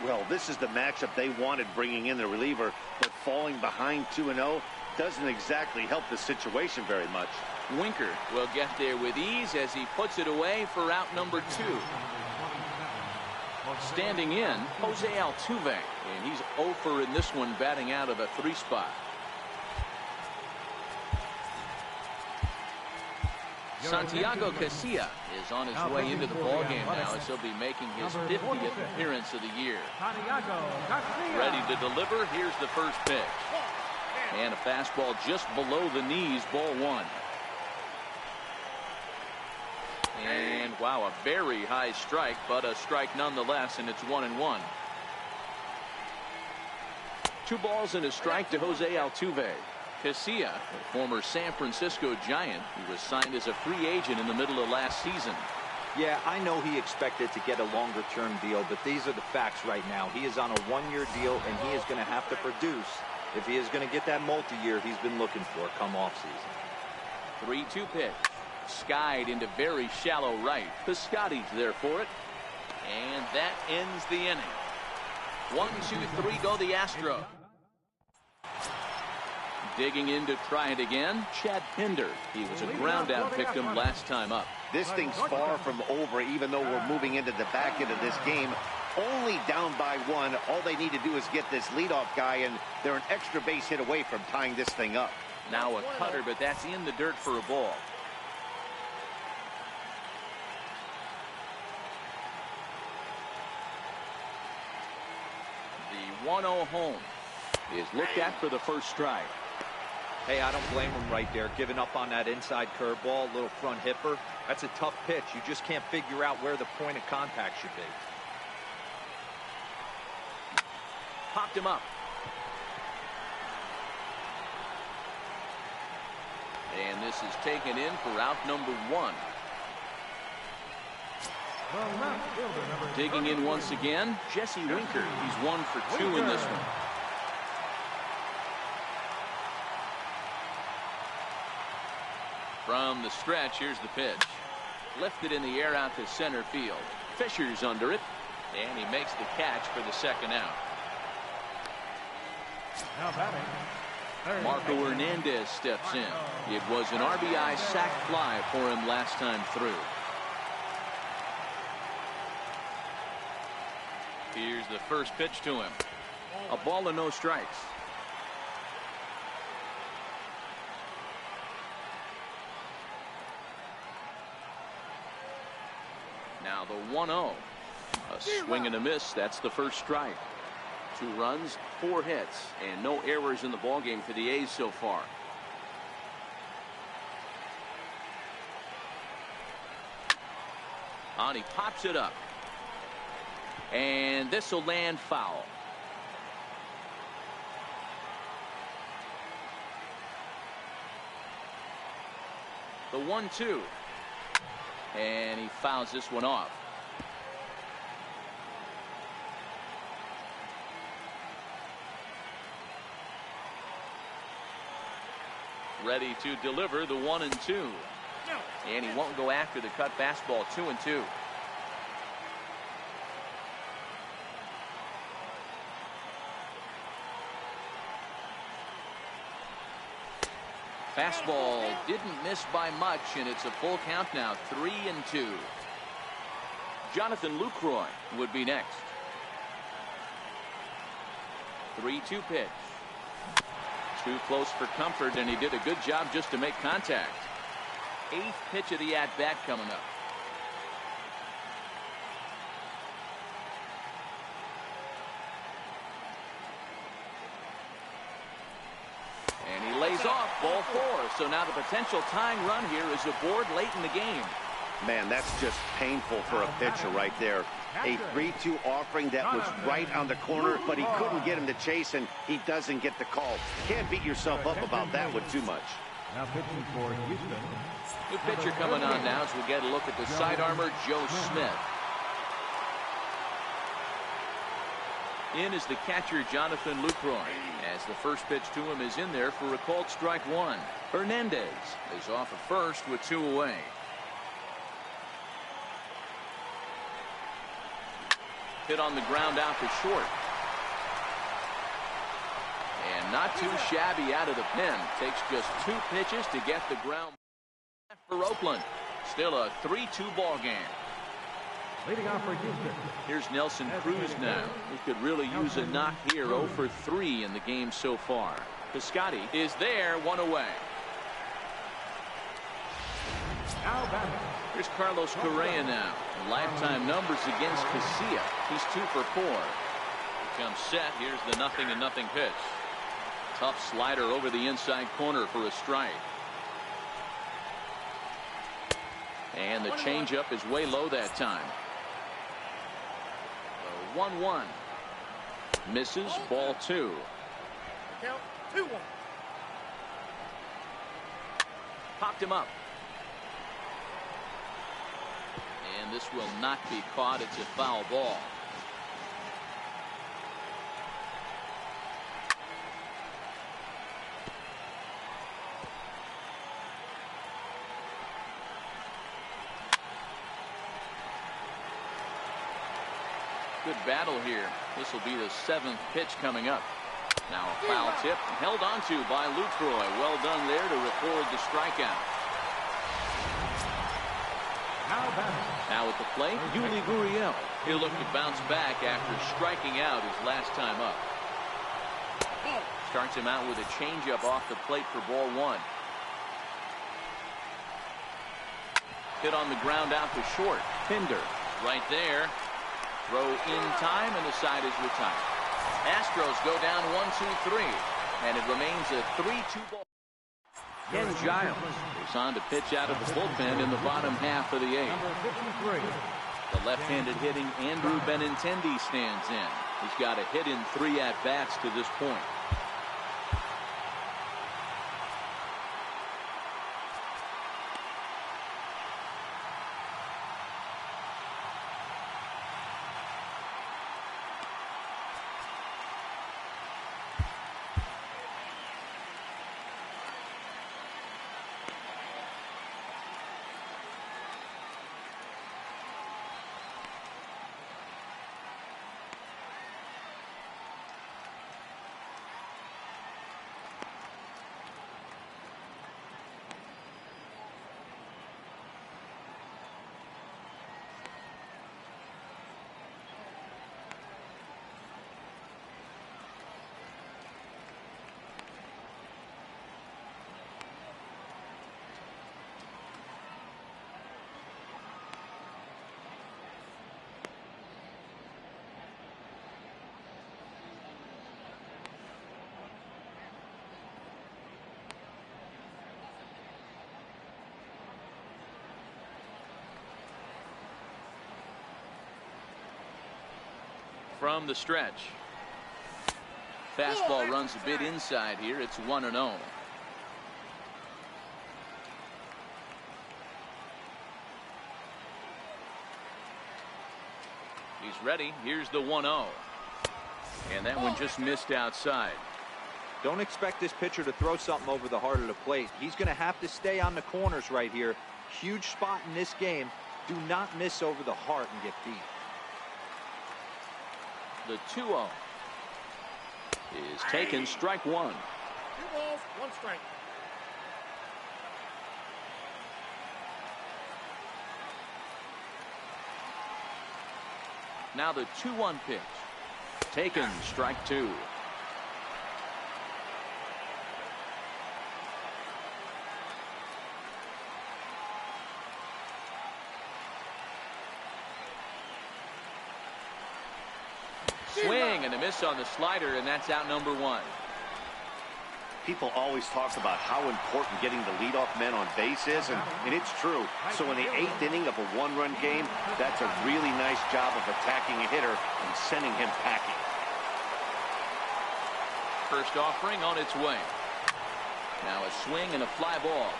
Well, this is the matchup they wanted, bringing in the reliever, but falling behind 2-0 doesn't exactly help the situation very much. Winker will get there with ease as he puts it away for out number 2. Standing in, Jose Altuve, and he's 0 in this one, batting out of the 3 spot. Santiago Casilla is on his way into the ballgame now as he'll be making his 50th appearance of the year. Ready to deliver. Here's the first pitch. And a fastball just below the knees, ball 1. And wow, a very high strike, but a strike nonetheless, and it's 1-1. 2 balls and a strike to Jose Altuve. Casilla, a former San Francisco Giant, who was signed as a free agent in the middle of last season. Yeah, I know he expected to get a longer-term deal, but these are the facts right now. He is on a 1-year deal, and he is going to have to produce if he is going to get that multi-year he's been looking for come offseason. 3-2 pitch. Skied into very shallow right. Piscotty's there for it. And that ends the inning. 1-2-3 go the Astros. Digging in to try it again, Chad Pinder. He was a ground out victim last time up. This thing's far from over, even though we're moving into the back end of this game. Only down by 1. All they need to do is get this leadoff guy, and they're an extra base hit away from tying this thing up. Now a cutter, but that's in the dirt for a ball. The 1-0 home is looked at for the first strike. Hey, I don't blame him right there, giving up on that inside curveball, little front hipper. That's a tough pitch. You just can't figure out where the point of contact should be. Popped him up. And this is taken in for out number 1. Digging in once again, Jesse Winker. He's 1 for 2 in this one. From the stretch, here's the pitch. Lifted in the air out to center field. Fisher's under it, and he makes the catch for the second out. Marco Hernandez steps in. It was an RBI sac fly for him last time through. Here's the first pitch to him. A ball and no strikes. Now the 1-0. A swing and a miss. That's the first strike. 2 runs, 4 hits, and no errors in the ballgame for the A's so far. On, he pops it up. And this will land foul. The 1-2. And he fouls this one off. ready to deliver the 1-2. And he won't go after the cut fastball. 2-2. Fastball didn't miss by much, and it's a full count now. 3-2. Jonathan Lucroy would be next. 3-2 pitch. Too close for comfort, and he did a good job just to make contact. 8th pitch of the at-bat coming up. And he lays off, ball 4. So now the potential tying run here is aboard late in the game. Man, that's just painful for a pitcher right there. A 3-2 offering that was right on the corner, but he couldn't get him to chase, and he doesn't get the call. Can't beat yourself up about that one too much. Now pitching for Houston. New pitcher coming on now as we get a look at the sidearmer, Joe Smith. In is the catcher, Jonathan Lucroy, as the first pitch to him is in there for a called strike 1. Hernandez is off at first with 2 away. Hit on the ground out to short. And not too shabby out of the pen. Takes just 2 pitches to get the ground for Oakland. Still a 3-2 ball game. Leading off for Houston. Here's Nelson Cruz now. He could really use a knock here. 0 for 3 in the game so far. Piscotty is there, 1 away. Now batting. Here's Carlos Correa now. Lifetime numbers against Casilla. He's 2 for 4. Comes set. Here's the 0-0 pitch. Tough slider over the inside corner for a strike. And the changeup is way low that time. 1-1. Misses, ball 2. Count 2-1. Popped him up. And this will not be caught. It's a foul ball. Good battle here. This will be the 7th pitch coming up. Now a foul tip held onto by Lucroy. Well done there to record the strikeout. Now at the plate, Yuli Gurriel. He'll look to bounce back after striking out his last time up. Starts him out with a changeup off the plate for ball 1. Hit on the ground out to short. Pinder right there. Throw in time, and the side is retired. Astros go down 1-2-3, and it remains a 3-2 ball. Ken Giles goes on to pitch out of the bullpen in the bottom half of the 8th. The left-handed hitting Andrew Benintendi stands in. He's got a hit in 3 at-bats to this point. From the stretch. Fastball runs a bit inside here. It's 1-0. He's ready. Here's the 1-0. And that one just missed outside. Don't expect this pitcher to throw something over the heart of the plate. He's going to have to stay on the corners right here. Huge spot in this game. Do not miss over the heart and get beat. The 2-0 is taken, strike one. 2 balls, 1 strike. Now the 2-1 pitch. Taken, strike two. Swing and a miss on the slider, and that's out number 1. People always talk about how important getting the leadoff man on base is, and it's true. So in the 8th inning of a 1-run game, that's a really nice job of attacking a hitter and sending him packing. First offering on its way. Now a swing and a fly ball.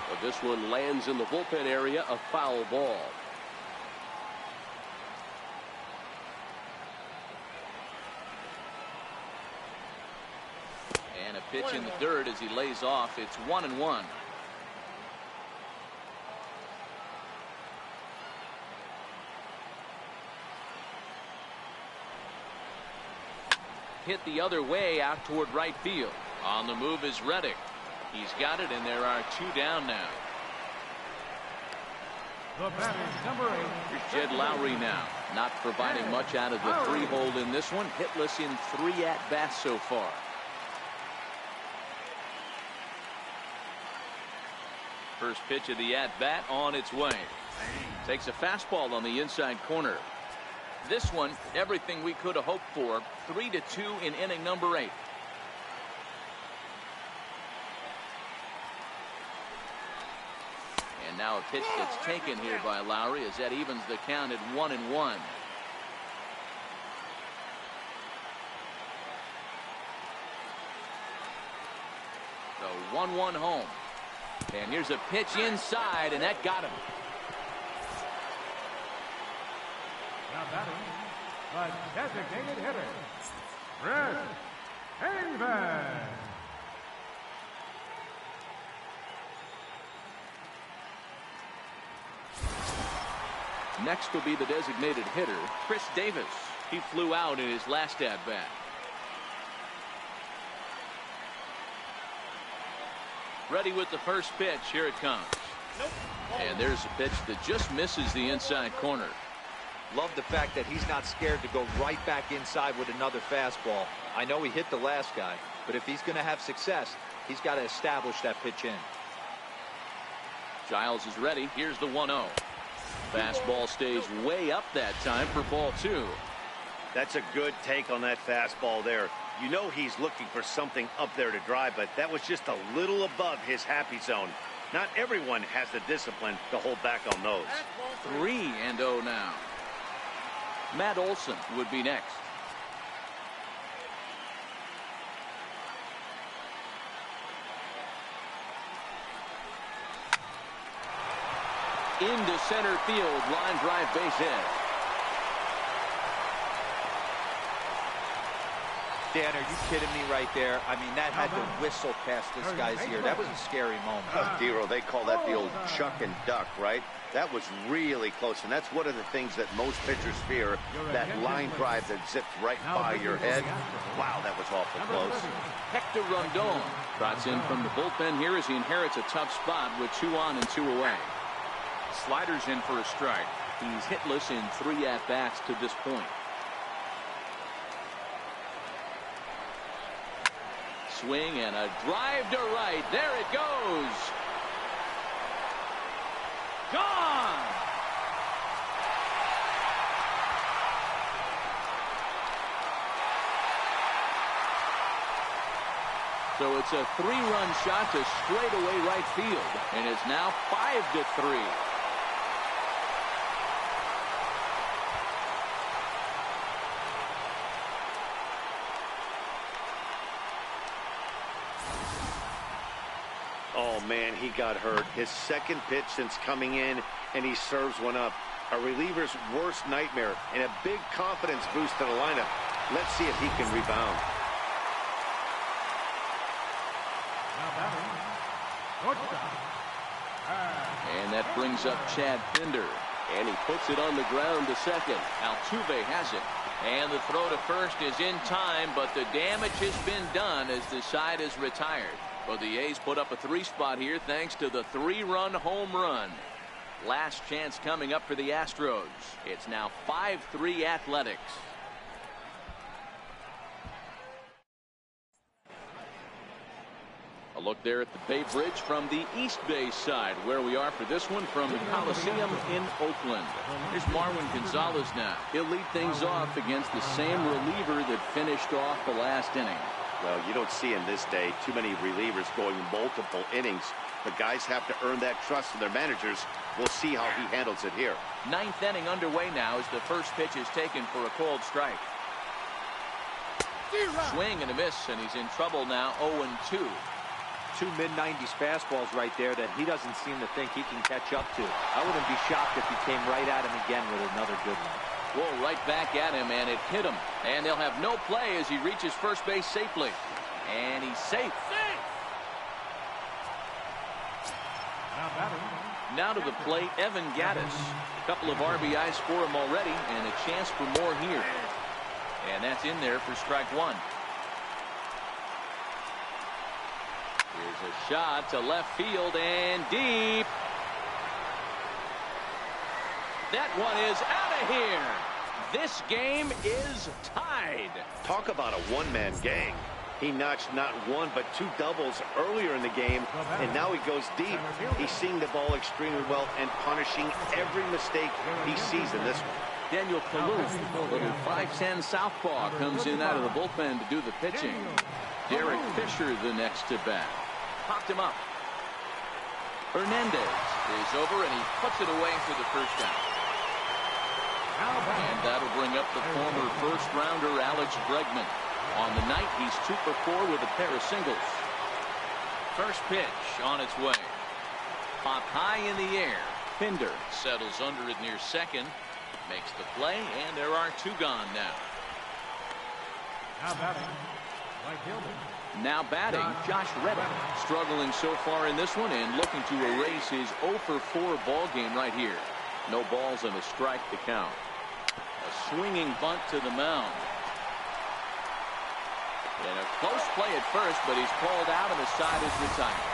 But this one lands in the bullpen area, a foul ball. And a pitch in the dirt as he lays off. It's 1-1. Hit the other way out toward right field. On the move is Reddick. He's got it, and there are 2 down now. The batting number 8. Here's Jed Lowry now. Not providing much out of the 3-hole in this one. Hitless in 3 at-bats so far. First pitch of the at-bat on its way. Takes a fastball on the inside corner. This one, everything we could have hoped for. 3-2 in inning number 8. And now a pitch that's taken here by Lowry as that evens the count at 1-1. The 1-1 home. And here's a pitch inside, and that got him. Now batting, the designated hitter, Chris Davis. Next will be the designated hitter, Chris Davis. He flew out in his last at-bat. Ready with the first pitch. Here it comes. And there's a pitch that just misses the inside corner. Love the fact that he's not scared to go right back inside with another fastball. I know he hit the last guy, but if he's going to have success, he's got to establish that pitch in. Giles is ready. Here's the 1-0. Fastball stays way up that time for ball 2. That's a good take on that fastball there. You know he's looking for something up there to drive, but that was just a little above his happy zone. Not everyone has the discipline to hold back on those. 3-0 now. Matt Olson would be next. Into center field, line drive, base hit. Dan, are you kidding me right there? I mean, that had to whistle past this guy's ear. That was a scary moment. Dero, they call that the old chuck and duck, right? That was really close, and that's one of the things that most pitchers fear, that line drive that zipped right by your head. Wow, that was awful close. Hector Rondon trots in from the bullpen here as he inherits a tough spot with 2 on and 2 away. Sliders in for a strike. He's hitless in 3 at-bats to this point. Swing and a drive to right. There it goes. Gone. So it's a 3-run shot to straightaway right field, and it's now 5-3. Oh, man, he got hurt. His second pitch since coming in, and he serves one up. A reliever's worst nightmare and a big confidence boost to the lineup. Let's see if he can rebound. And that brings up Chad Pinder. And he puts it on the ground to second. Altuve has it. And the throw to first is in time, but the damage has been done as the side is retired. But the A's put up a 3-spot here thanks to the 3-run home run. Last chance coming up for the Astros. It's now 5-3 Athletics. A look there at the Bay Bridge from the East Bay side, where we are for this one from the Coliseum in Oakland. Here's Marwin Gonzalez now. He'll lead things off against the same reliever that finished off the last inning. Well, you don't see in this day too many relievers going multiple innings. The guys have to earn that trust of their managers. We'll see how he handles it here. 9th inning underway now as the first pitch is taken for a called strike. Swing and a miss, and he's in trouble now. 0-2. 2 mid-90s fastballs right there that he doesn't seem to think he can catch up to. I wouldn't be shocked if he came right at him again with another good one. Whoa, right back at him, and it hit him. And they'll have no play as he reaches first base safely. And he's safe. Now to the plate, Evan Gattis. A couple of RBIs for him already, and a chance for more here. And that's in there for strike one. Here's a shot to left field and deep. That one is out of here. This game is tied. Talk about a one-man gang. He notched not one but 2 doubles earlier in the game, and now he goes deep. He's seeing the ball extremely well and punishing every mistake he sees in this one. Daniel Kalu, little 5'10" southpaw, comes in out of the bullpen to do the pitching. Derek Fisher the next to bat. Popped him up. Hernandez is over, and he puts it away for the first out. And that'll bring up the former first-rounder Alex Bregman. On the night, he's 2 for 4 with a pair of singles. First pitch on its way. Popped high in the air. Pinder settles under it near second. Makes the play, and there are 2 gone now. Now batting, Josh Reddick. Struggling so far in this one and looking to erase his 0 for 4 ball game right here. No balls and a strike to count. A swinging bunt to the mound. And a close play at first, but he's called out and the side is retired.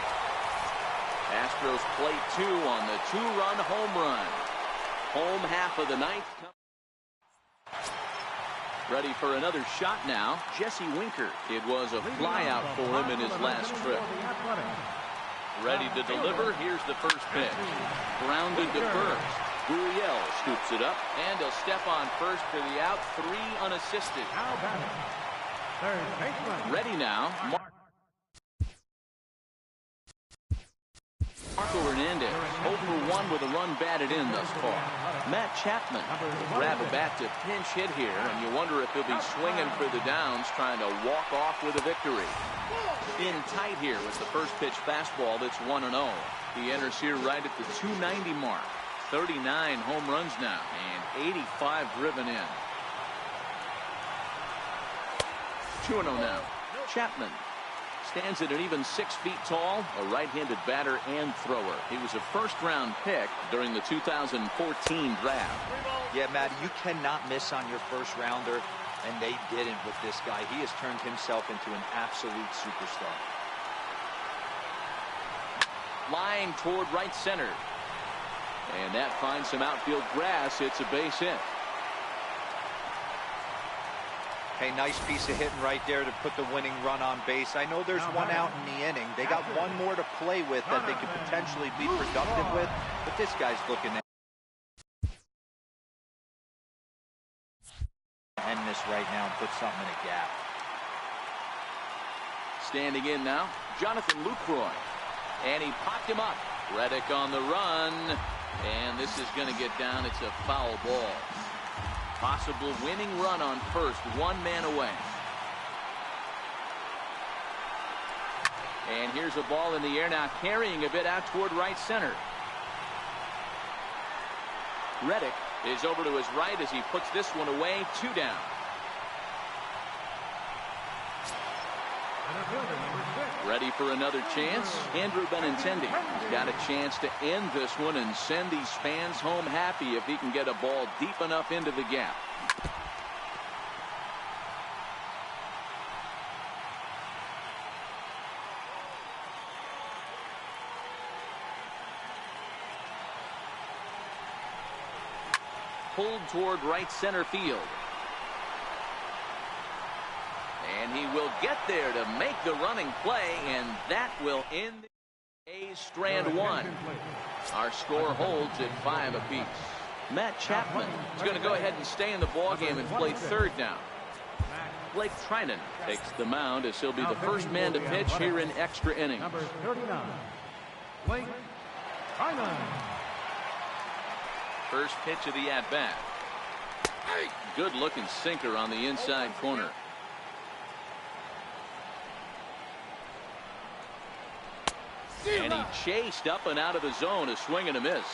Astros play 2 on the 2-run home run. Home half of the 9th. Ready for another shot now. Jesse Winker. It was a flyout for him in his last trip. Ready to deliver. Here's the first pitch. Grounded to first. Gurriel scoops it up, and he'll step on first for the out. 3 unassisted. Ready now. Marco Hernandez, 0 for 1 with a run batted in thus far. Matt Chapman will grab a bat to pinch hit here, and you wonder if he'll be swinging for the downs, trying to walk off with a victory. In tight here with the first pitch fastball that's 1-0. He enters here right at the 290 mark. 39 home runs now, and 85 driven in. 2-0 now. Chapman stands at an even 6 feet tall, a right-handed batter and thrower. He was a first-round pick during the 2014 draft. Yeah, Matt, you cannot miss on your first-rounder, and they didn't with this guy. He has turned himself into an absolute superstar. Line toward right center. And that finds some outfield grass. It's a base hit. Hey, nice piece of hitting right there to put the winning run on base. I know there's 1 out in the inning. They got 1 more to play with that they could potentially be productive with, but this guy's looking at end this right now and put something in a gap. Standing in now, Jonathan Lucroy. And he popped him up. Reddick on the run. And this is going to get down. It's a foul ball. Possible winning run on first, 1 man away. And here's a ball in the air now, carrying a bit out toward right center. Reddick is over to his right as he puts this one away. 2 down. Ready for another chance? Andrew Benintendi got a chance to end this one and send these fans home happy if he can get a ball deep enough into the gap. Pulled toward right center field. And he will get there to make the running play, and that will end the A's strand one. Our score holds at 5 apiece. Matt Chapman is going to go ahead and stay in the ballgame and play third down. Blake Trinan takes the mound as he'll be the first man to pitch here in extra innings. Number 39, Blake Trinan. First pitch of the at-bat. Good looking sinker on the inside corner. And he chased up and out of the zone, a swing and a miss.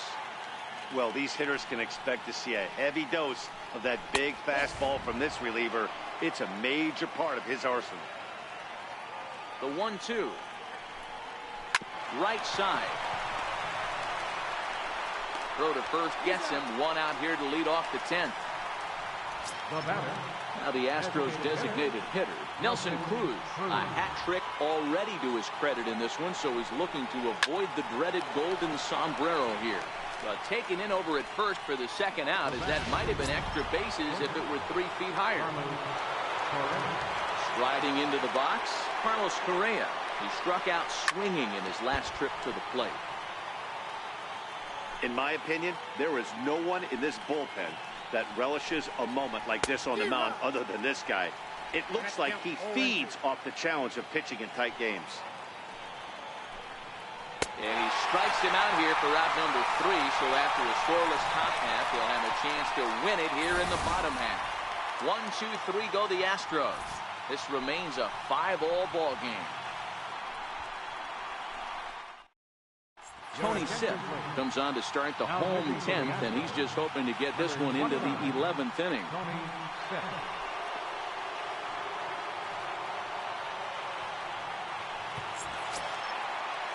Well, these hitters can expect to see a heavy dose of that big fastball from this reliever. It's a major part of his arsenal. The 1-2. Right side. Throw to first gets him. One out here to lead off the 10th. Now the Astros designated hitter, Nelson Cruz. A hat trick already to his credit in this one, so he's looking to avoid the dreaded golden sombrero here. But taken in over at first for the second out, as that might have been extra bases if it were 3 feet higher. Striding into the box, Carlos Correa. He struck out swinging in his last trip to the plate. In my opinion, there is no one in this bullpen that relishes a moment like this on the mound other than this guy. It looks like he feeds off the challenge of pitching in tight games. And he strikes him out here for out number 3, so after a scoreless top half, he'll have a chance to win it here in the bottom half. 1, 2, 3 go the Astros. This remains a 5-all ball game. Tony Sipp comes on to start the home 10th, and he's just hoping to get this one into the 11th inning.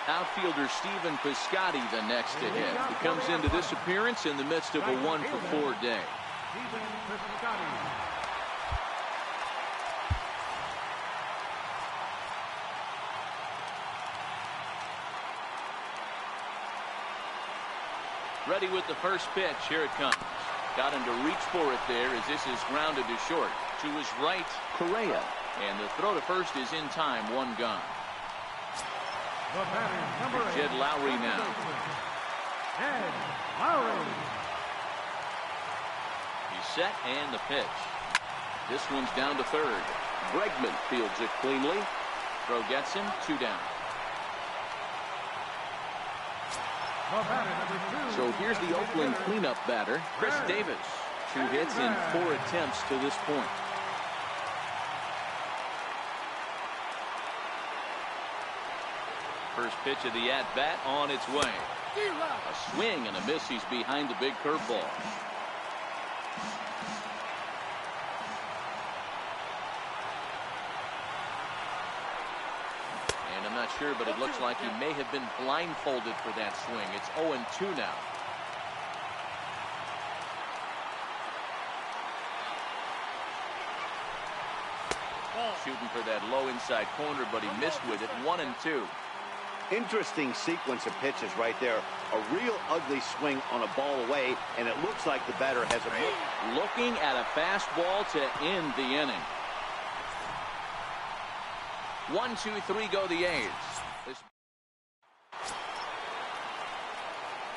Outfielder Stephen Piscotty the next to hit. He comes into this appearance in the midst of a 1-for-4 day. Ready with the first pitch. Here it comes. Got him to reach for it there as this is grounded to short. To his right, Correa. And the throw to first is in time. 1 gone. Jed Lowry now. Jed Lowry. He's set and the pitch. This one's down to third. Bregman fields it cleanly. Throw gets him. 2 down. So here's the Oakland cleanup batter, Chris Davis. 2 hits in 4 attempts to this point. First pitch of the at-bat on its way. A swing and a miss. He's behind the big curveball. And I'm not sure, but it looks like he may have been blindfolded for that swing. It's 0-2 now. Shooting for that low inside corner, but he missed with it. 1-2. Interesting sequence of pitches right there. A real ugly swing on a ball away, and it looks like the batter has a looking at a fastball to end the inning. 1, 2, 3 go the A's.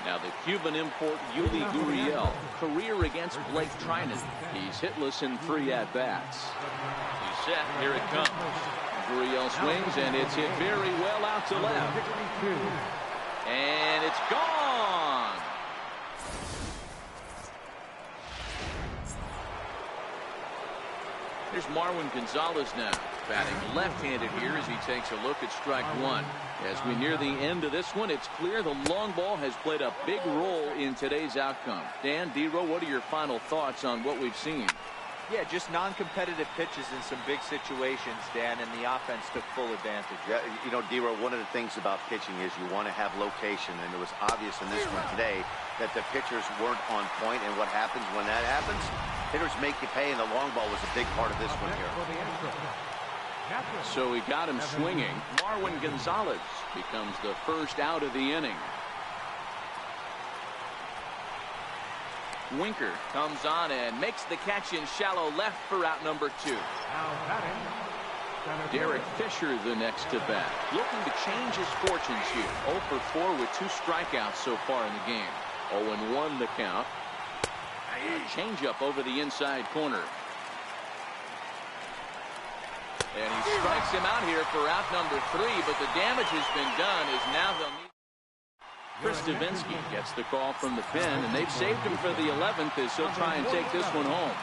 Now the Cuban import Yuli Gurriel, career against Blake Trinan. He's hitless in 3 at-bats. He's set. Here it comes. Gurriel swings, and it's hit very well out to left. And it's gone. Here's Marwin Gonzalez now, batting left-handed here as he takes a look at strike 1. As we near the end of this one, it's clear the long ball has played a big role in today's outcome. Dan, D-Row, what are your final thoughts on what we've seen? Yeah, just non-competitive pitches in some big situations, Dan, and the offense took full advantage. Yeah, you know, D-Row, one of the things about pitching is you want to have location, and it was obvious in this one today that the pitchers weren't on point, and what happens when that happens? Hitters make you pay, and the long ball was a big part of this one here. So he got him swinging. Marwin Gonzalez becomes the first out of the inning. Winker comes on and makes the catch in shallow left for out number 2. Derek Fisher the next to bat, looking to change his fortunes here. 0 for 4 with 2 strikeouts so far in the game. 0-1 the count. A changeup over the inside corner. And he strikes him out here for out number 3, but the damage has been done as now they'll need. Chris Davinsky gets the call from the pen, and they've saved him for the 11th as he'll try and take this one home.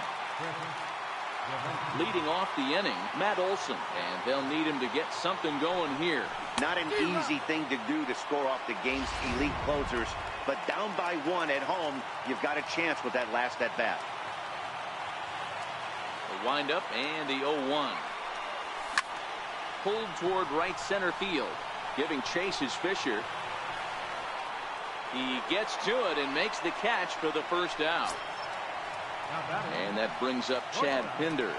Leading off the inning, Matt Olson, and they'll need him to get something going here. Not an easy thing to do to score off the game's elite closers, but down by 1 at home, you've got a chance with that last at bat. The windup and the 0-1. Pulled toward right center field. Giving chase is Fisher. He gets to it and makes the catch for the first out. And that brings up Chad Pinder.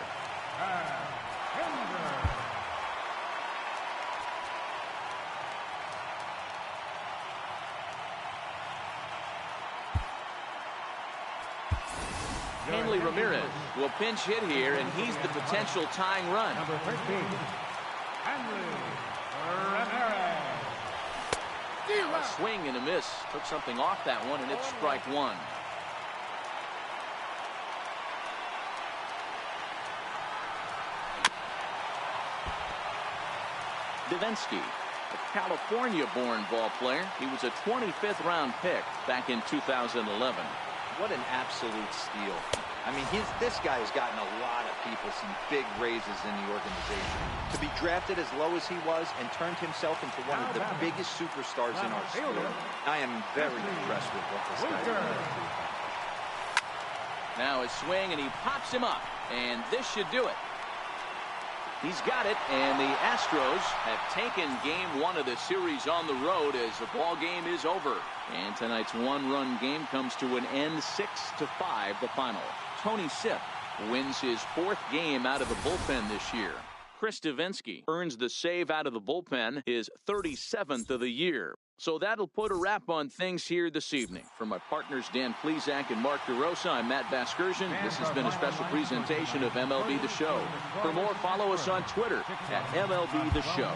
Hanley Ramirez will pinch hit here, and he's the potential tying run. Number 13, Hanley Ramirez. A swing and a miss. Took something off that one, and it's strike 1. Davinsky, a California-born ball player. He was a 25th round pick back in 2011. What an absolute steal. I mean, this guy has gotten a lot of people some big raises in the organization. To be drafted as low as he was and turned himself into one of the biggest superstars in our sport, I am very impressed with what this guy is. Now his swing, and he pops him up, and this should do it. He's got it, and the Astros have taken game 1 of the series on the road as the ball game is over. And tonight's one-run game comes to an end, 6-5 the final. Tony Sipp wins his 4th game out of the bullpen this year. Chris Davinsky earns the save out of the bullpen, his 37th of the year. So that'll put a wrap on things here this evening. For my partners Dan Plesac and Mark DeRosa, I'm Matt Vasgersian. This has been a special presentation of MLB The Show. For more, follow us on Twitter at MLB The Show.